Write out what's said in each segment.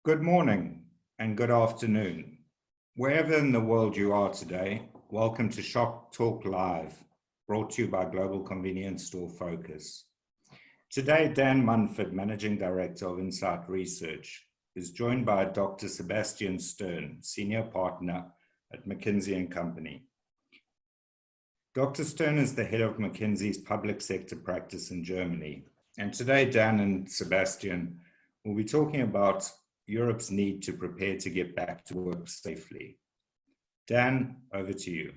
Good morning and good afternoon. Wherever in the world you are today, welcome to Shop Talk Live, brought to you by Global Convenience Store Focus. Today, Dan Munford, Managing Director of Insight Research, is joined by Dr. Sebastian Stern, Senior Partner at McKinsey & Company. Dr. Stern is the head of McKinsey's public sector practice in Germany. And today, Dan and Sebastian will be talking about Europe's need to prepare to get back to work safely. Dan, over to you.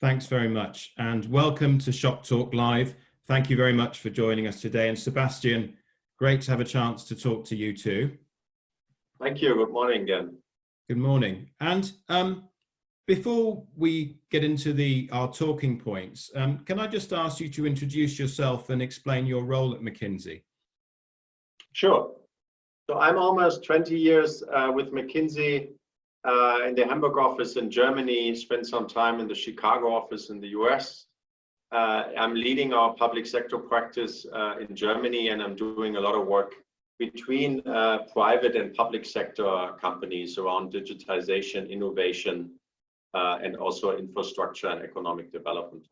Thanks very much, and welcome to Shop Talk Live. Thank you very much for joining us today. And Sebastian, great to have a chance to talk to you too. Thank you. Good morning again. Good morning. And before we get into our talking points, can I just ask you to introduce yourself and explain your role at McKinsey? Sure. So I'm almost 20 years with McKinsey in the Hamburg office in Germany, spent some time in the Chicago office in the US. I'm leading our public sector practice in Germany, and I'm doing a lot of work between private and public sector companies around digitization, innovation, and also infrastructure and economic development.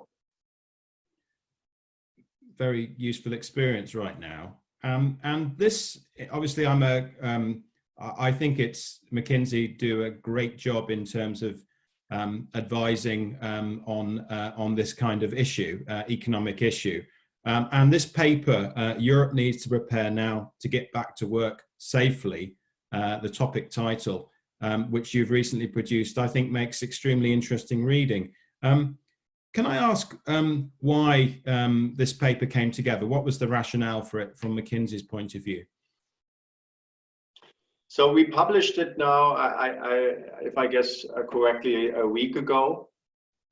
Very useful experience right now. And this, obviously, I think McKinsey do a great job in terms of advising on this kind of issue, economic issue. And this paper, Europe Needs to Prepare Now to Get Back to Work Safely, the topic title, which you've recently produced, I think makes extremely interesting reading. Can I ask why this paper came together? What was the rationale for it from McKinsey's point of view? So we published it now, if I guess correctly, a week ago,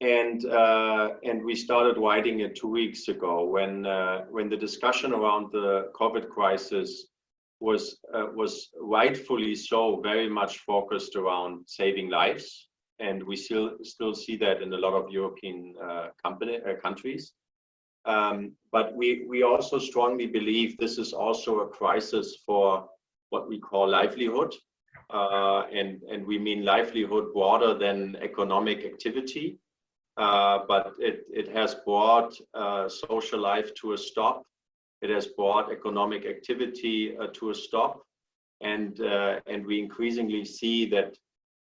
and we started writing it 2 weeks ago when the discussion around the COVID crisis was rightfully so very much focused around saving lives. And we still see that in a lot of European countries. But we also strongly believe this is also a crisis for what we call livelihood. And we mean livelihood broader than economic activity. But it has brought social life to a stop. It has brought economic activity to a stop. And we increasingly see that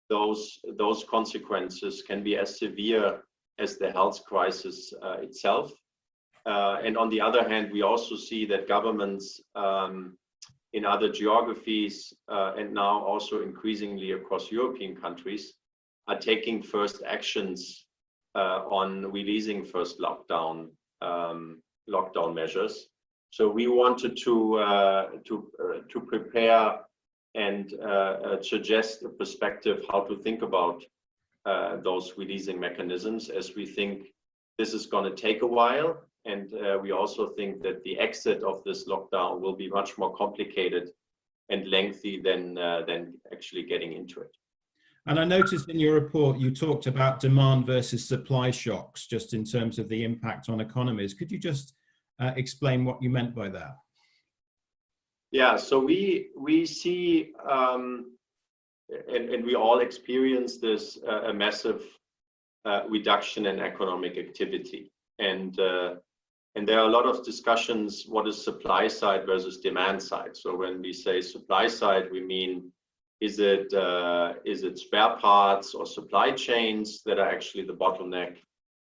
those consequences can be as severe as the health crisis itself. And on the other hand, we also see that governments in other geographies and now also increasingly across European countries are taking first actions on releasing first lockdown measures. So we wanted to prepare and suggest a perspective how to think about those releasing mechanisms, as we think this is going to take a while. And we also think that the exit of this lockdown will be much more complicated and lengthy than actually getting into it. And I noticed in your report, you talked about demand versus supply shocks, just in terms of the impact on economies. Could you just explain what you meant by that? Yeah, so we see, and we all experience this, a massive reduction in economic activity. And there are a lot of discussions, what is supply side versus demand side? So when we say supply side, we mean, is it spare parts or supply chains that are actually the bottleneck?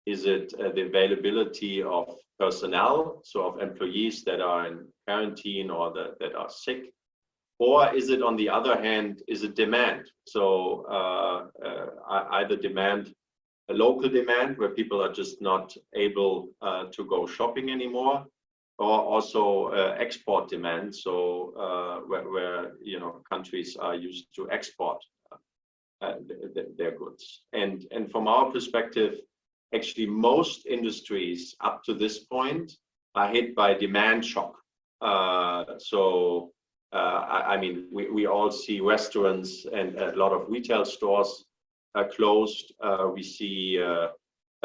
Is it the availability of personnel, so of employees that are in quarantine or that are sick? Or is it, on the other hand, is it demand? So either demand, a local demand where people are just not able to go shopping anymore, or also export demand, so where countries are used to export their goods. And from our perspective, actually, most industries up to this point are hit by demand shock. I mean, we all see restaurants and a lot of retail stores are closed. We see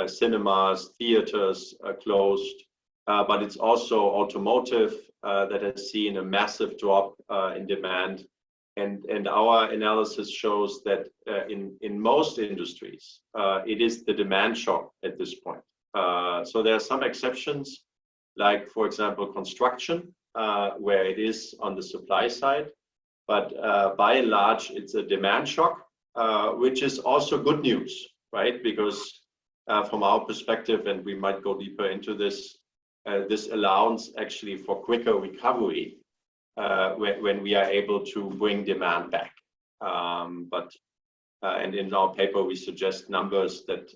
cinemas, theaters are closed. but it's also automotive that has seen a massive drop in demand. And our analysis shows that in most industries, it is the demand shock at this point. So there are some exceptions, like, for example, construction, where it is on the supply side. But by and large, it's a demand shock, which is also good news, right? Because from our perspective, and we might go deeper into this, this allows actually for quicker recovery when we are able to bring demand back. And in our paper, we suggest numbers that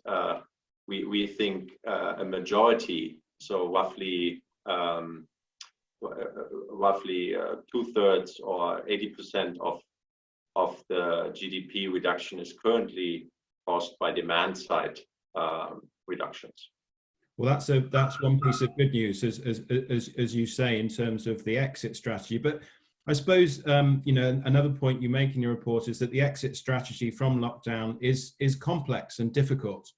we think a majority, so roughly 2/3 or 80% of the GDP reduction is currently caused by demand side reductions. Well, that's one piece of good news, as you say, in terms of the exit strategy. But I suppose another point you make in your report is that the exit strategy from lockdown is complex and difficult.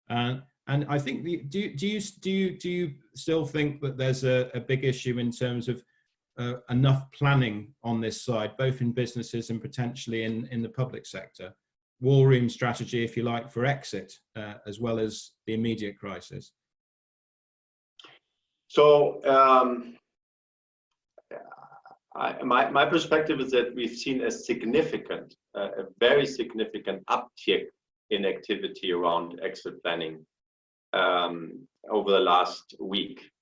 And I think do you still think that there's a big issue in terms of enough planning on this side, both in businesses and potentially in the public sector? War room strategy, if you like, for exit, as well as the immediate crisis. So my perspective is that we've seen a very significant uptick in activity around exit planning over the last week.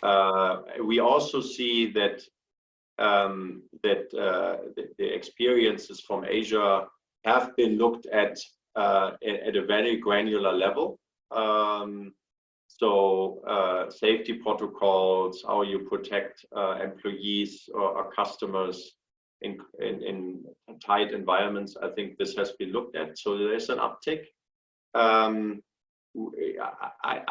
We also see that the experiences from Asia have been looked at a very granular level. So safety protocols, how you protect employees or customers in tight environments, I think this has been looked at. So there's an uptick.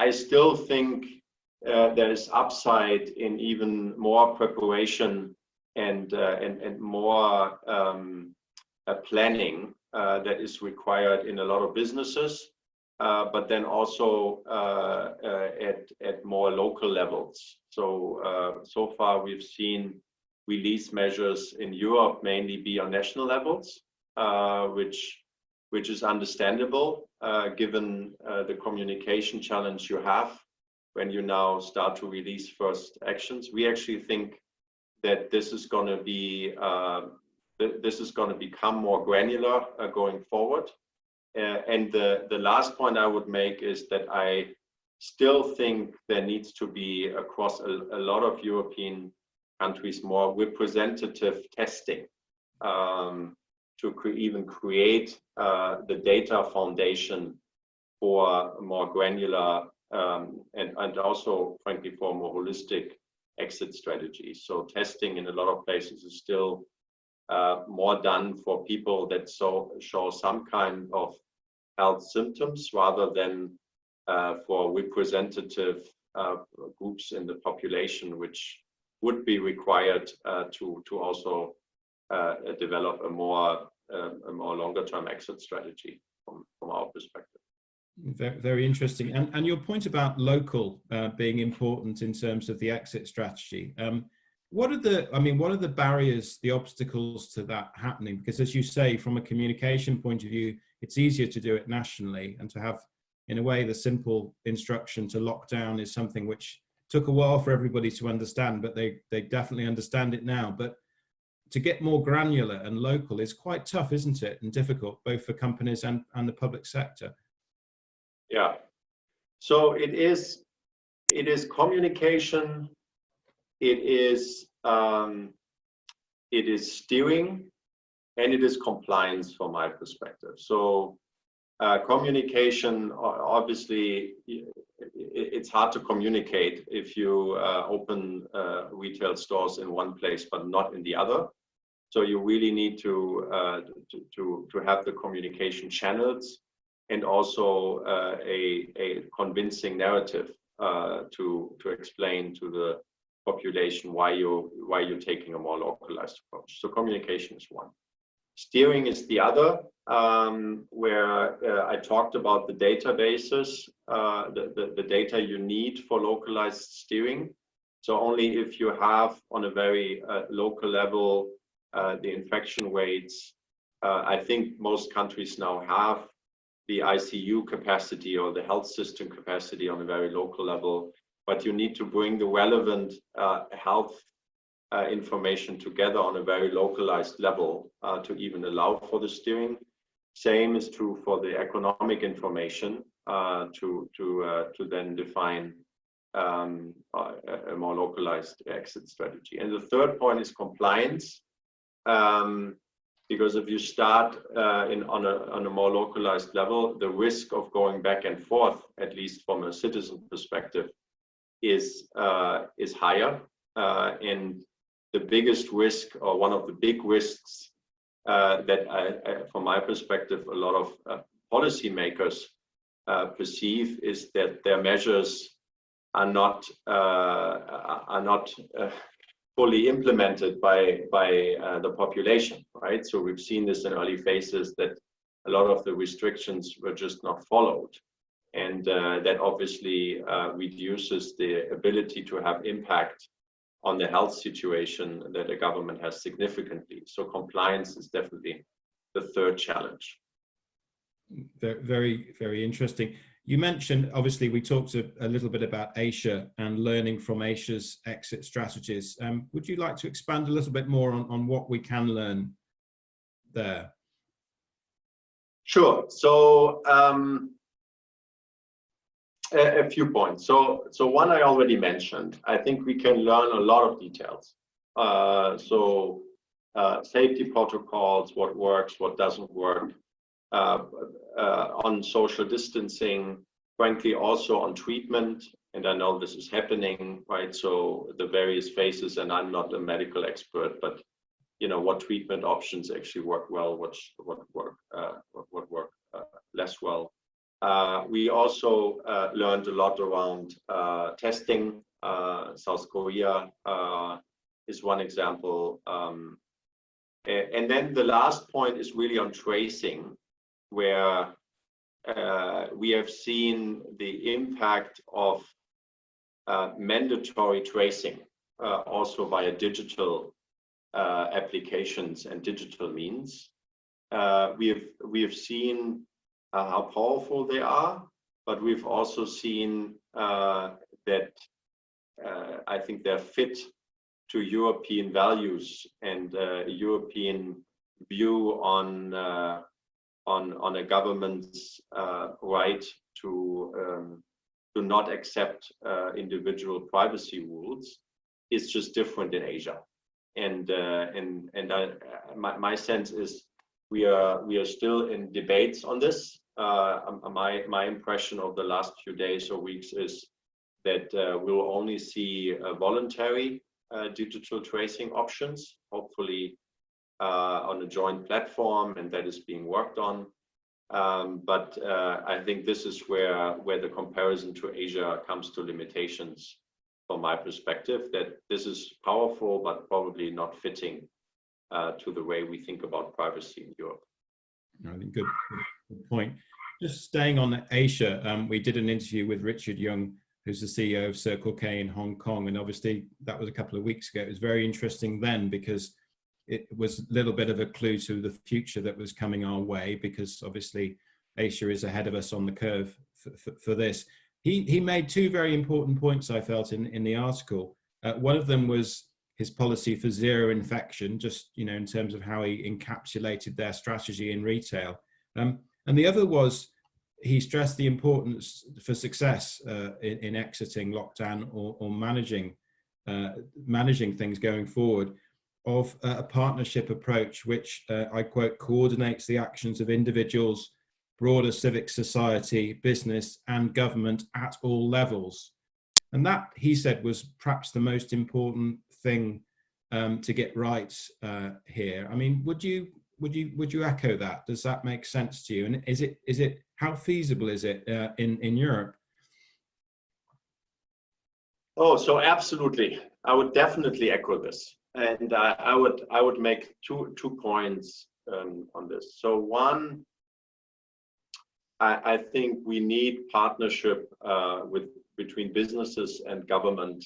I still think there is upside in even more preparation and more planning that is required in a lot of businesses. But then also at more local levels. So far we've seen release measures in Europe mainly be on national levels, which is understandable given the communication challenge you have when you now start to release first actions. We actually think that this is going to become more granular going forward. And the last point I would make is that I still think there needs to be, across a lot of European countries, more representative testing to even create the data foundation for more granular and also, frankly, for more holistic exit strategies. So testing in a lot of places is still more done for people that show some kind of health symptoms rather than for representative groups in the population, which would be required to also develop a more longer-term exit strategy from our perspective. Very interesting. And your point about local being important in terms of the exit strategy. What are the barriers, the obstacles to that happening? Because as you say, from a communication point of view, it's easier to do it nationally, and to have, in a way, the simple instruction to lock down is something which took a while for everybody to understand, but they definitely understand it now. But to get more granular and local is quite tough, isn't it? And difficult, both for companies and the public sector. Yeah. So it is communication. It is steering, and it is compliance from my perspective. So communication, obviously, it's hard to communicate if you open retail stores in one place but not in the other. So you really need to have the communication channels and also a convincing narrative to explain to the population why you're taking a more localized approach. So communication is one. Steering is the other, where I talked about the databases the data you need for localized steering. So only if you have on a very local level the infection rates, I think most countries now have the ICU capacity or the health system capacity on a very local level, but you need to bring the relevant health information together on a very localized level to even allow for the steering. Same is true for the economic information to then define a more localized exit strategy. And the third point is compliance. Because if you start on a more localized level, the risk of going back and forth, at least from a citizen perspective, is higher. And the biggest risk, or one of the big risks that from my perspective, a lot of policymakers perceive, is that their measures are not fully implemented by the population, right? So we've seen this in early phases that a lot of the restrictions were just not followed. And that obviously reduces the ability to have impact on the health situation that a government has significantly. So compliance is definitely the third challenge. Very, very interesting. You mentioned, obviously, we talked a little bit about Asia and learning from Asia's exit strategies. Would you like to expand a little bit more on what we can learn there? Sure. So a few points. So one I already mentioned. I think we can learn a lot of details. Safety protocols, what works, what doesn't work. On social distancing, frankly, also on treatment, and I know this is happening, right? So the various phases, and I'm not a medical expert, but you know what treatment options actually work well, what work less well. We also learned a lot around testing. South Korea is one example, and then the last point is really on tracing, where we have seen the impact of mandatory tracing, also via digital applications and digital means. We have seen how powerful they are, but we've also seen that I think they're fit to European values and European view on a government's right to not accept individual privacy rules is just different in Asia, and my sense is we are still in debates on this. My impression of the last few days or weeks is that we'll only see voluntary digital tracing options, hopefully on a joint platform, and that is being worked on. But I think this is where the comparison to Asia comes to limitations from my perspective, that this is powerful, but probably not fitting to the way we think about privacy in Europe. I think good point. Just staying on Asia, we did an interview with Richard Young, who's the CEO of Circle K in Hong Kong, and obviously that was a couple of weeks ago. It was very interesting then because it was a little bit of a clue to the future that was coming our way, because obviously Asia is ahead of us on the curve for this. He made two very important points, I felt, in the article. One of them was his policy for zero infection, just in terms of how he encapsulated their strategy in retail. And the other was he stressed the importance for success in exiting lockdown or managing things going forward of a partnership approach, which I quote, coordinates the actions of individuals, broader civic society, business and government at all levels. And that, he said, was perhaps the most important thing to get right here. I mean, would you echo that? Does that make sense to you? And is it how feasible is it in Europe? Oh, so absolutely. I would definitely echo this. And I would make two points on this. So one, I think we need partnership between businesses and government.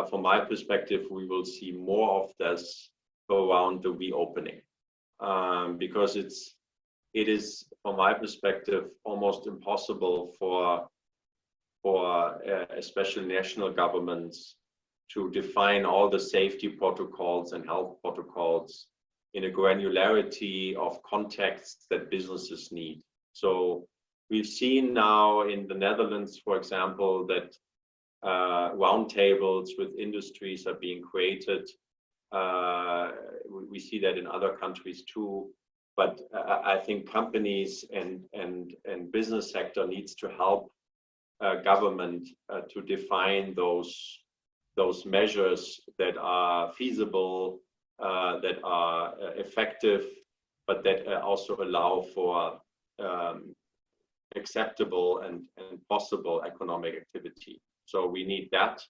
From my perspective, we will see more of this around the reopening, because it is, from my perspective, almost impossible for especially national governments to define all the safety protocols and health protocols in a granularity of contexts that businesses need. So we've seen now in the Netherlands, for example, that roundtables with industries are being created. We see that in other countries too. But I think companies and business sector needs to help government to define those measures that are feasible, that are effective, but that also allow for acceptable and possible economic activity. So we need that.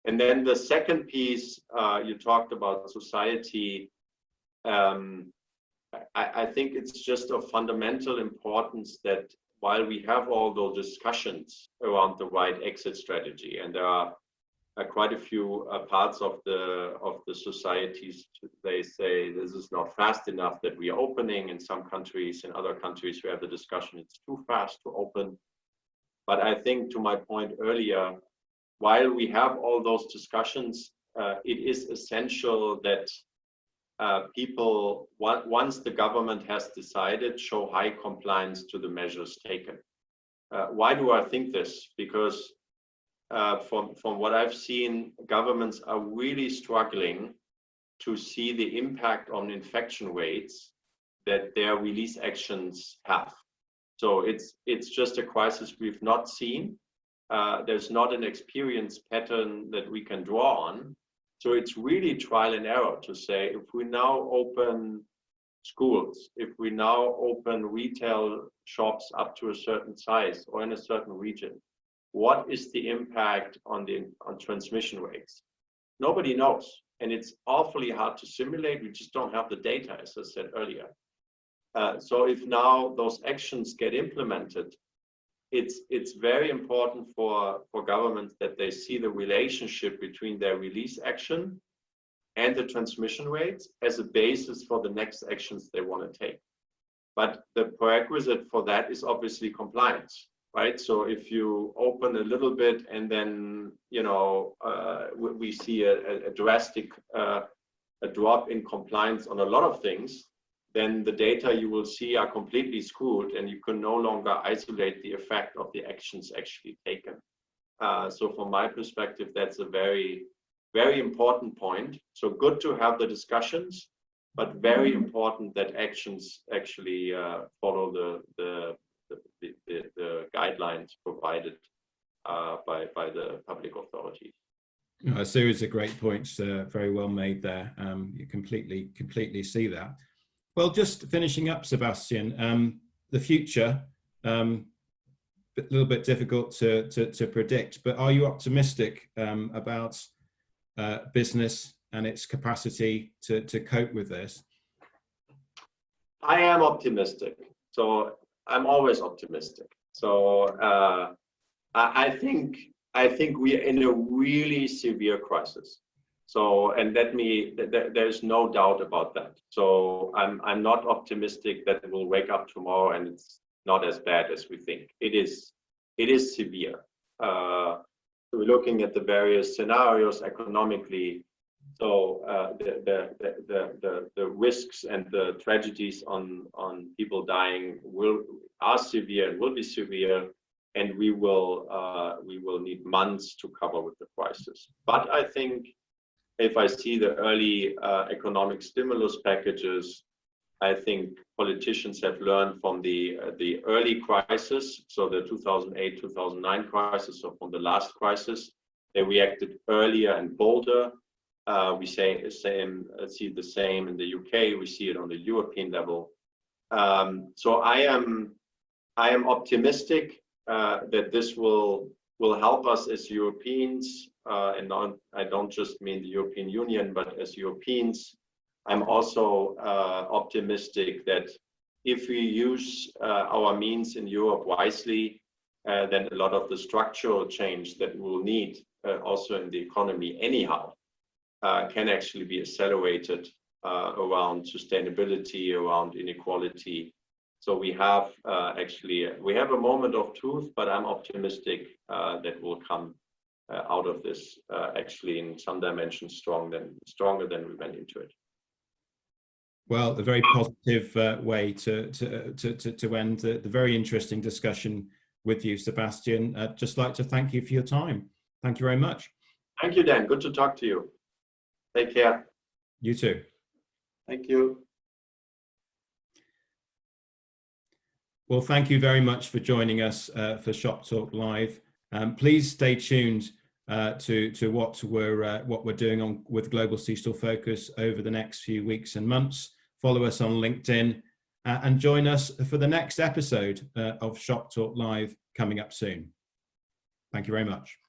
And then the second piece, you talked about society. I think it's just of fundamental importance that while we have all those discussions around the right exit strategy, and there are quite a few parts of the societies, they say this is not fast enough that we are opening. In some countries, in other countries, we have the discussion it's too fast to open. But I think, to my point earlier, while we have all those discussions, it is essential that people, once the government has decided, show high compliance to the measures taken. Why do I think this? Because from what I've seen, governments are really struggling to see the impact on infection rates that their release actions have. So it's just a crisis we've not seen. There's not an experience pattern that we can draw on. So it's really trial and error to say, if we now open schools, if we now open retail shops up to a certain size or in a certain region, what is the impact on transmission rates? Nobody knows. And it's awfully hard to simulate. We just don't have the data, as I said earlier. So if now those actions get implemented, it's very important for governments that they see the relationship between their release action and the transmission rates as a basis for the next actions they want to take. But the prerequisite for that is obviously compliance, right? So if you open a little bit and then, we see a drastic a drop in compliance on a lot of things, then the data you will see are completely skewed and you can no longer isolate the effect of the actions actually taken. So from my perspective, that's a very, very important point. So good to have the discussions, but very important that actions actually follow the guidelines provided by the public authorities. A series of great points, very well made there. You completely see that. Well, just finishing up, Sebastian, the future, a little bit difficult to predict, but are you optimistic about business and its capacity to cope with this? I am optimistic. So I'm always optimistic. So I think we are in a really severe crisis. So, and there's no doubt about that. So I'm not optimistic that we'll wake up tomorrow and it's not as bad as we think. It is severe. So we're looking at the various scenarios economically. So the risks and the tragedies on people dying are severe and will be severe, and we will need months to cover with the crisis. But I think if I see the early economic stimulus packages, I think politicians have learned from the early crisis, so the 2008-2009 crisis, or from the last crisis. They reacted earlier and bolder. We see the same in the UK. We see it on the European level. So I am optimistic that this will help us as Europeans, and I don't just mean the European Union, but as Europeans. I'm also optimistic that if we use our means in Europe wisely, then a lot of the structural change that we'll need also in the economy anyhow can actually be accelerated around sustainability, around inequality. So we have we have a moment of truth, but I'm optimistic that will come out of this actually in some dimensions stronger than we went into it. Well, a very positive way to end the very interesting discussion with you, Sebastian. I'd just like to thank you for your time. Thank you very much. Thank you, Dan. Good to talk to you. Take care. You too. Thank you. Well, thank you very much for joining us for Shop Talk Live. Please stay tuned to what we're doing with Global C-Store Focus over the next few weeks and months. Follow us on LinkedIn and join us for the next episode of Shop Talk Live coming up soon. Thank you very much.